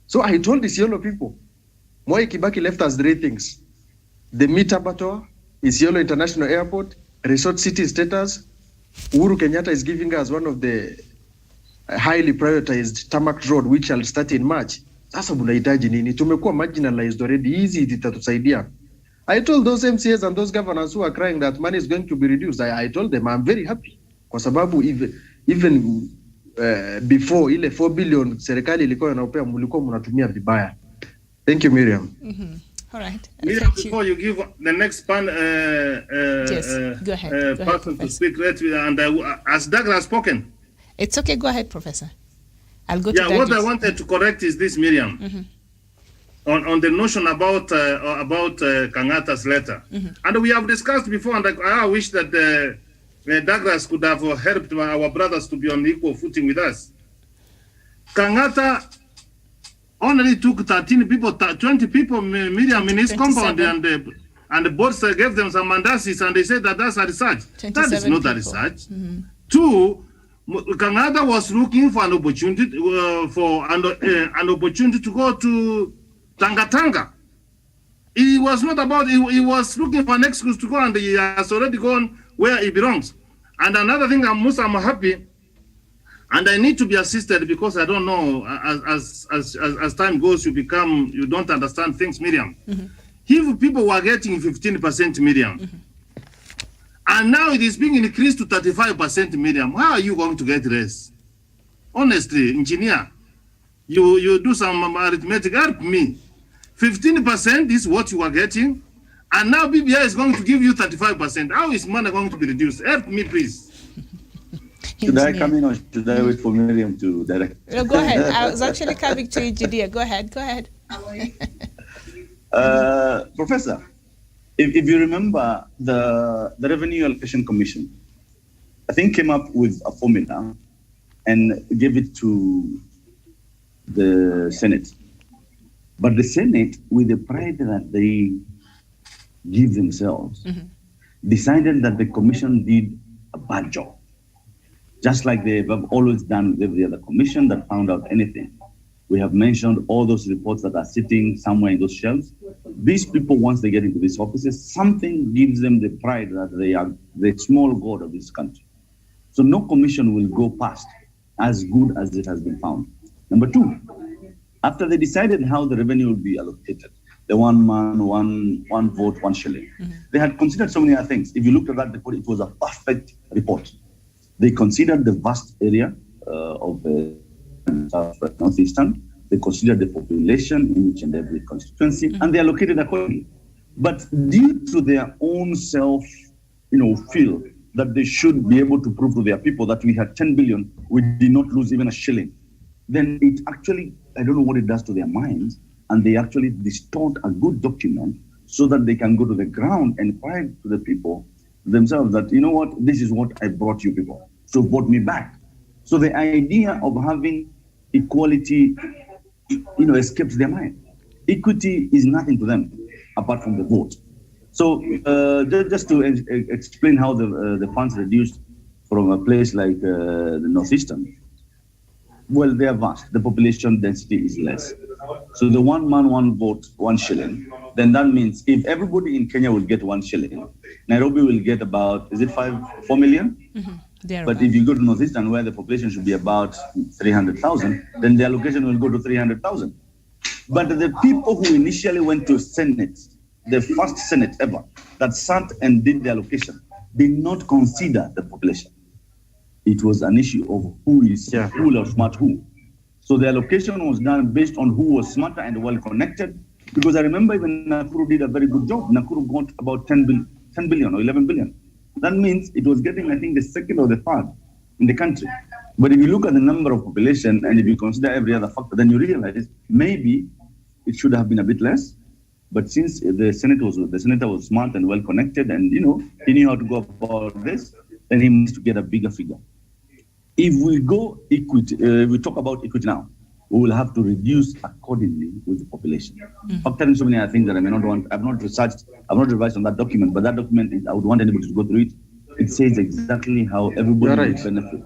So I told these yellow people, Mwai Kibaki left us 3 things. The meat abattoir, Isiolo International Airport, resort city status. Uhuru Kenyatta is giving us one of the highly prioritized tarmac road, which shall start in March. Sasa mnahitaji nini? Tumekuwa marginalized already. Hizi itatusaidia. I told those MCAs and those governors who are crying that money is going to be reduced. I told them I'm very happy. Kwa sababu even before ile 4 billion serikali ilikuwa inaopea, mlikuwa mnatumia vibaya. Thank you, Miriam. All right. Miriam, before you give the next Yes, go ahead. Person to speak, and as Douglas has spoken. It's okay. Go ahead, Professor. I'll go to Douglas. What I wanted to correct is this, Miriam. On the notion about Kangata's letter. And we have discussed before, and I wish that Douglas could have helped our brothers to be on equal footing with us. Kangata only took 13 people, 20 people, Miriam, in his compound, and the board gave them some mandasis, and they said that that's a research. That is not a research. 2, Kangata was looking for an opportunity an opportunity to go to Tanga. He was not about. He was looking for an excuse to go, and he has already gone where he belongs. And another thing, I'm happy, and I need to be assisted because I don't know. As time goes, you don't understand things, Miriam. If people were getting 15%, Miriam, and now it is being increased to 35%, Miriam, how are you going to get less? Honestly, engineer, you do some arithmetic. Help me. 15% is what you are getting, and now BBI is going to give you 35%. How is money going to be reduced? Help me, please. Should I come in or should I wait for Miriam to direct? No, go ahead. I was actually coming to you, Judea. Go ahead. Professor, if you remember, the Revenue Allocation Commission, I think, came up with a formula and gave it to the Senate. But the Senate, with the pride that they give themselves, decided that the commission did a bad job. Just like they have always done with every other commission that found out anything. We have mentioned all those reports that are sitting somewhere in those shelves. These people, once they get into these offices, something gives them the pride that they are the small god of this country. So no commission will go past as good as it has been found. Number 2, after they decided how the revenue will be allocated, the 1 man, one vote, 1 shilling, they had considered so many other things. If you looked at that report, it was a perfect report. They considered the vast area of the Northeastern. They considered the population in each and every constituency, and they allocated accordingly. But due to their own self, feel that they should be able to prove to their people that we had 10 billion, we did not lose even a shilling, then it actually, I don't know what it does to their minds, and they actually distort a good document so that they can go to the ground and pride to the people themselves that, this is what I brought you people, so vote me back. So the idea of having equality, escapes their mind. Equity is nothing to them apart from the vote. So just to explain how the funds reduced from a place like the Northeastern, well, they are vast. The population density is less. So the 1 man, 1 vote, 1 shilling, then that means if everybody in Kenya will get 1 shilling, Nairobi will get about, is it 4 million? But if you go to Northeastern, where the population should be about 300,000, then the allocation will go to 300,000. But the people who initially went to Senate, the first Senate ever, that sat and did the allocation, did not consider the population. It was an issue of who will outsmart who. So the allocation was done based on who was smarter and well connected. Because I remember even Nakuru did a very good job. Nakuru got about 10 billion or 11 billion. That means it was getting, I think, the second or the third in the country. But if you look at the number of population and if you consider every other factor, then you realize maybe it should have been a bit less. But since the senator was smart and well connected, and he knew how to go about this, then he needs to get a bigger figure. If we go equity, we talk about equity now, we will have to reduce accordingly with the population. Factoring so many things that I may not want. I've not researched, I've not revised on that document, but that document, I would want anybody to go through it. It says exactly how everybody will benefit.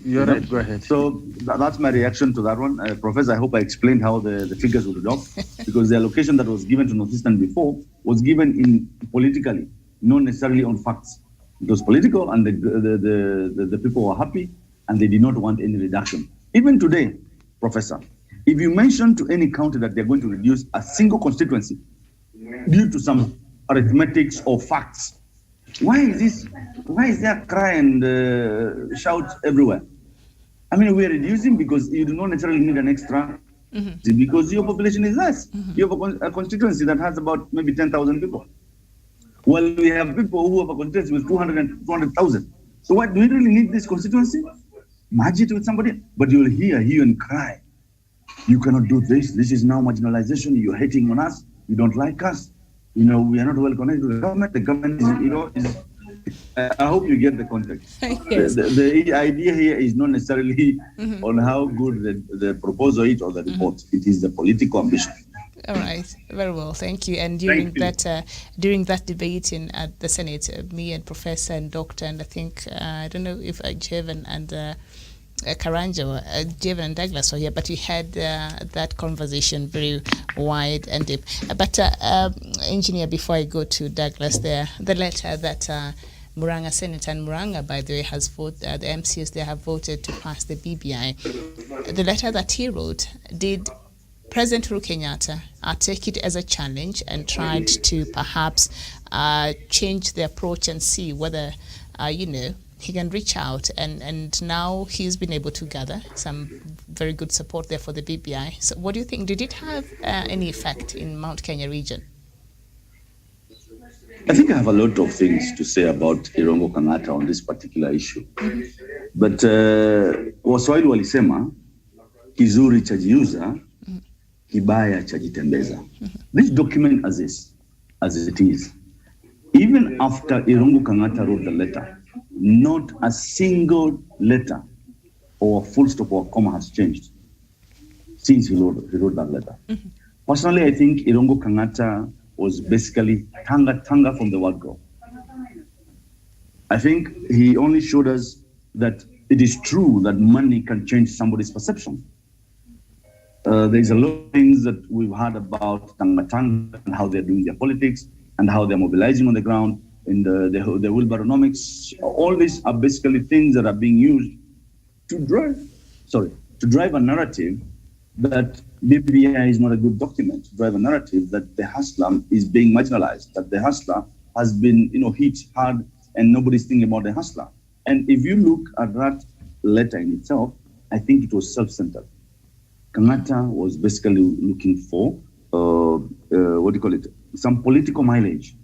You're right. Go ahead. So that's my reaction to that one. Professor, I hope I explained how the figures would drop, because the allocation that was given to Northeastern before was given in politically, not necessarily on facts. It was political, and the people were happy, and they did not want any reduction. Even today, Professor, if you mention to any county that they're going to reduce a single constituency due to some arithmetics or facts, why is there a cry and shout everywhere? I mean, we are reducing because you do not necessarily need an extra, because your population is less. You have a constituency that has about maybe 10,000 people. Well, we have people who have a constituency with 200,000. So what, do we really need this constituency? Merge it with somebody, but you'll hear and cry. You cannot do this. This is now marginalization. You're hating on us. You don't like us. We are not well connected with the government. The government is I hope you get the context. Yes. The idea here is not necessarily on how good the proposal is or the report. It is the political ambition. All right, very well, thank you. And during that debate at the Senate, me and Professor and Doctor, and I think I don't know if Jevan and Karanja, Jevan and Douglas were here, but we had that conversation very wide and deep. But Engineer, before I go to Douglas, the letter that Muranga Senate and Muranga, by the way, has voted, the MCs, they have voted to pass the BBI. The letter that he wrote, did President Uhuru Kenyatta take it as a challenge and tried to perhaps change the approach and see whether, he can reach out, and now he's been able to gather some very good support there for the BBI. So what do you think? Did it have any effect in Mount Kenya region? I think I have a lot of things to say about Irungu Kang'ata on this particular issue. But Waswahili walisema kizuri chajiuza, kibaya chajitembeza. This document as it is, even after Irungu Kang'ata wrote the letter, not a single letter or a full stop or a comma has changed since he wrote that letter. Personally, I think Irungu Kang'ata was basically tanga from the word go. I think he only showed us that it is true that money can change somebody's perception. There's a lot of things that we've heard about Tanga and how they're doing their politics and how they're mobilizing on the ground in the wheelbarronomics. All these are basically things that are being used to drive a narrative that BBI is not a good document, to drive a narrative that the hustler is being marginalized, that the hustler has been hit hard and nobody's thinking about the hustler. And if you look at that letter in itself, I think it was self-centered. Kang'ata was basically looking for, some political mileage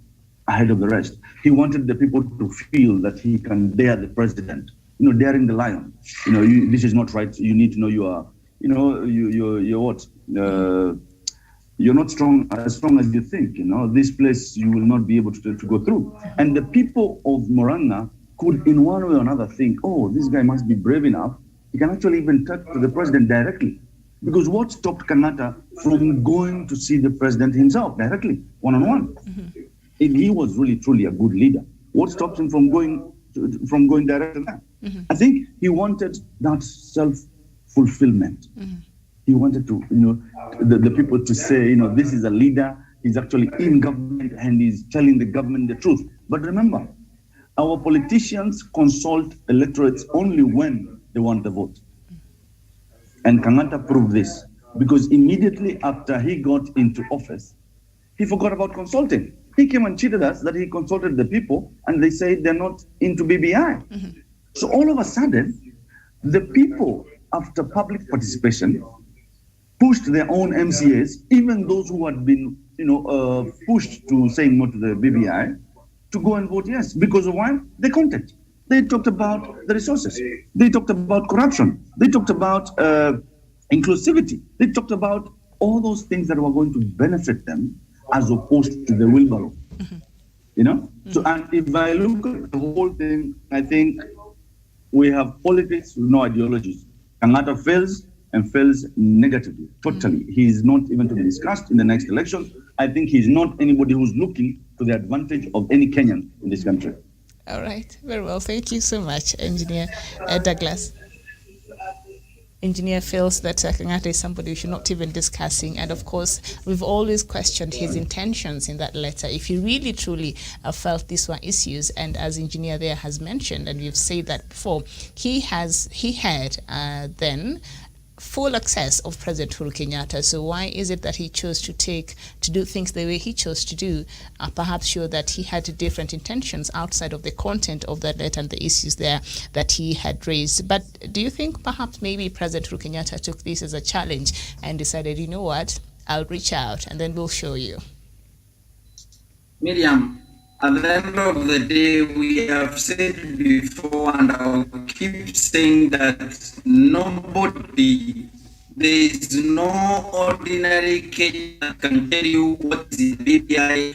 ahead of the rest. He wanted the people to feel that he can dare the president, daring the lion. This is not right. You need to know you are, you're what? You're not as strong as you think. This place you will not be able to go through. And the people of Muranga could, in one way or another, think, oh, this guy must be brave enough. He can actually even talk to the president directly. Because what stopped Kang'ata from going to see the president himself directly, one-on-one? If he was really, truly a good leader, what stopped him from going directly there? I think he wanted that self-fulfillment. He wanted to, the people to say, this is a leader, he's actually in government and he's telling the government the truth. But remember, our politicians consult electorates only when they want the vote. And Kang'ata proved this, because immediately after he got into office, he forgot about consulting. He came and cheated us that he consulted the people and they said they're not into BBI. So all of a sudden, the people after public participation, pushed their own MCAs, even those who had been, pushed to saying no to the BBI, to go and vote yes. Because of why? The content. They talked about the resources. They talked about corruption. They talked about inclusivity. They talked about all those things that were going to benefit them, as opposed to the wheelbarrow. So, and if I look at the whole thing, I think we have politics with no ideologies. Kangata fails and fails negatively, totally. He is not even to be discussed in the next election. I think he's not anybody who's looking to the advantage of any Kenyan in this country. All right, very well. Thank you so much, Engineer Douglas. Engineer feels that Kangata is somebody we should not even discussing, and of course we've always questioned his intentions in that letter. If he really truly felt these were issues, and as Engineer there has mentioned, and we've said that before, he had then full access of President Uhuru Kenyatta. So why is it that he chose to do things the way he chose to do? Perhaps show that he had different intentions outside of the content of that letter and the issues there that he had raised. But do you think perhaps maybe President Uhuru Kenyatta took this as a challenge and decided, you know what, I'll reach out and then we'll show you? Miriam, at the end of the day, we have said before, and I'll keep saying that there is no ordinary Kenyan that can tell you what is the BBI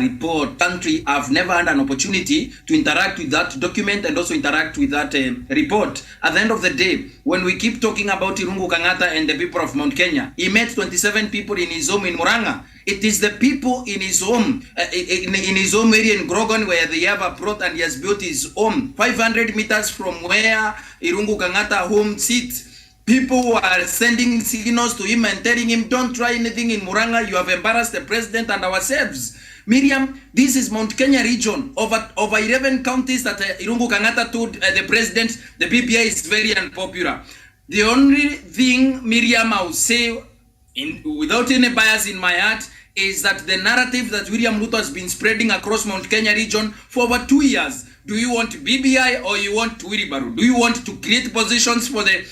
report. Country, I've never had an opportunity to interact with that document and also interact with that report. At the end of the day, when we keep talking about Irungu Kangata and the people of Mount Kenya, he met 27 people in his home in Murang'a. It is the people in his home, in his home area in Grogan, where they have a plot and he has built his home 500 meters from where Irungu Kangata home sits. People are sending signals to him and telling him, don't try anything in Murang'a, you have embarrassed the president and ourselves. Miriam, this is Mount Kenya region, over 11 counties that Irungu Kangata told the president, the BBI is very unpopular. The only thing, Miriam, I will say, without any bias in my heart, is that the narrative that William Ruto has been spreading across Mount Kenya region for over 2 years. Do you want BBI or you want wheelbarrow? Do you want to create positions for the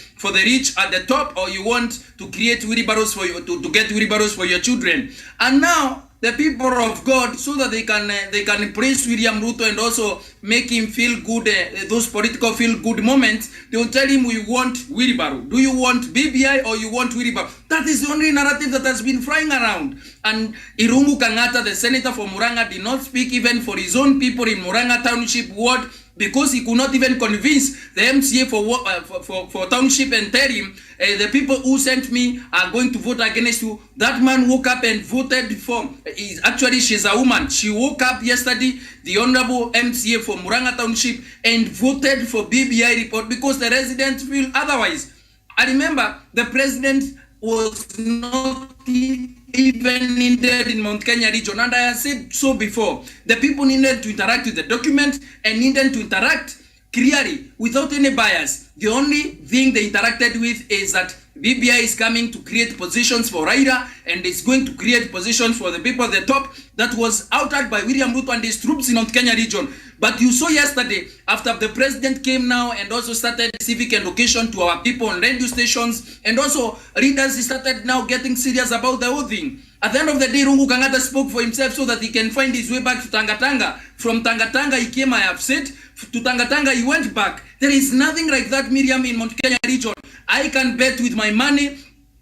rich at the top, or you want to create wheelbarrows for you to get wheelbarrows for your children? And now the people of God, so that they can praise William Ruto and also make him feel good, those political feel good moments, they will tell him, we want wheelbarrow. Do you want BBI or you want wheelbarrow? That is the only narrative that has been flying around. And Irungu Kangata, the senator for Murang'a, did not speak even for his own people in Murang'a Township ward, because he could not even convince the MCA for Township and tell him, the people who sent me are going to vote against you. That man woke up and voted for, she's a woman. She woke up yesterday, the Honorable MCA for Murang'a Township, and voted for BBI report because the residents feel otherwise. I remember the president was not even needed in Mount Kenya region, and I have said so before. The people needed to interact with the document and needed to interact clearly without any bias. The only thing they interacted with is that BBI is coming to create positions for Raila and is going to create positions for the people at the top. That was uttered by William Ruto and his troops in Mount Kenya region. But you saw yesterday, after the president came now and also started civic education to our people on radio stations, and also readers started now getting serious about the whole thing. At the end of the day, Irungu Kangata spoke for himself so that he can find his way back to Tangatanga. From Tangatanga he came, I have said, to Tangatanga he went back. There is nothing like that, Miriam, in Mount Kenya region. I can bet with my money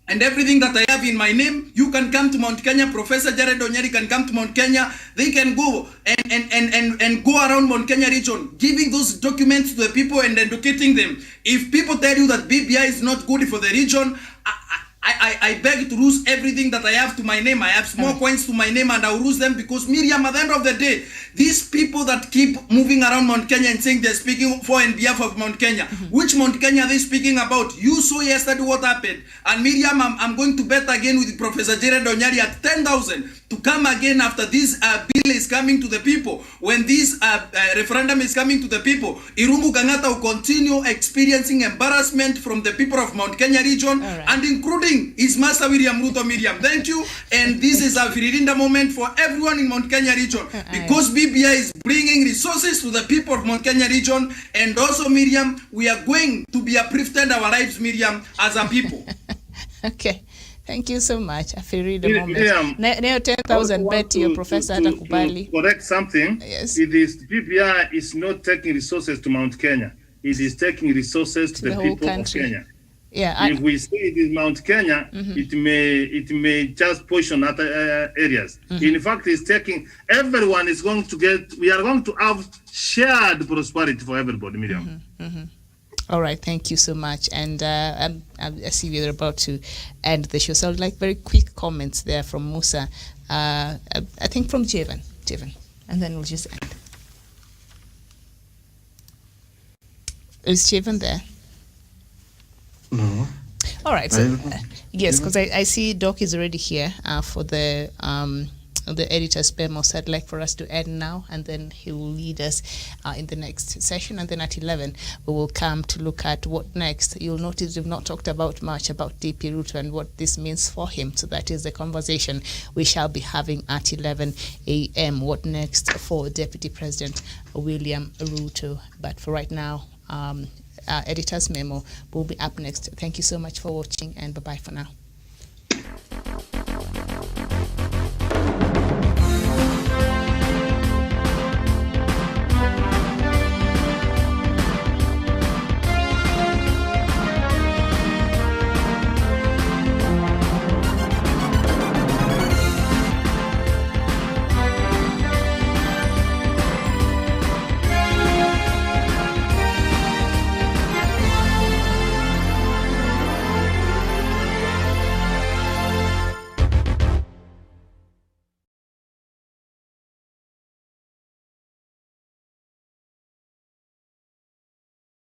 and everything that I have in my name. You can come to Mount Kenya. Professor Jared Onyeri can come to Mount Kenya. They can go and go around Mount Kenya region, giving those documents to the people and educating them. If people tell you that BBI is not good for the region, I beg to lose everything that I have to my name. I have small coins to my name and I'll lose them, because Miriam, at the end of the day, these people that keep moving around Mount Kenya and saying they're speaking for and behalf of Mount Kenya, which Mount Kenya are they speaking about? You saw yesterday what happened. And Miriam, I'm going to bet again with Professor Jared Onyeri at 10,000 to come again after this bill is coming to the people. When this referendum is coming to the people, Irungu Kangata will continue experiencing embarrassment from the people of Mount Kenya region, and including bring is Master William Ruto. Miriam, thank you. And this is a Firirinda moment for everyone in Mount Kenya region, because BBI is bringing resources to the people of Mount Kenya region. And also, Miriam, we are going to be uplifted our lives, Miriam, as a people. Okay. Thank you so much. I feel read the moment. Neo 10,000 bet your professor atakubali. Correct something. Yes. It is BBI is not taking resources to Mount Kenya. It is taking resources to the people country. of Kenya. Yeah. If we say it is Mount Kenya, it may just push on other areas. In fact, it's taking, everyone is going to get, we are going to have shared prosperity for everybody, Miriam. All right, thank you so much. And I see we're about to end the show. So I'd like very quick comments there from Musa. I think from Jevan, and then we'll just end. Is Jevan there? No. All right. So, yes, because I see Doc is already here for the editor's memo. So I'd like for us to end now, and then he will lead us in the next session. And then at 11, we will come to look at what next. You'll notice we've not talked about much about DP Ruto and what this means for him. So that is the conversation we shall be having at 11 a.m. What next for Deputy President William Ruto? But for right now, our editor's memo will be up next. Thank you so much for watching, and bye-bye for now.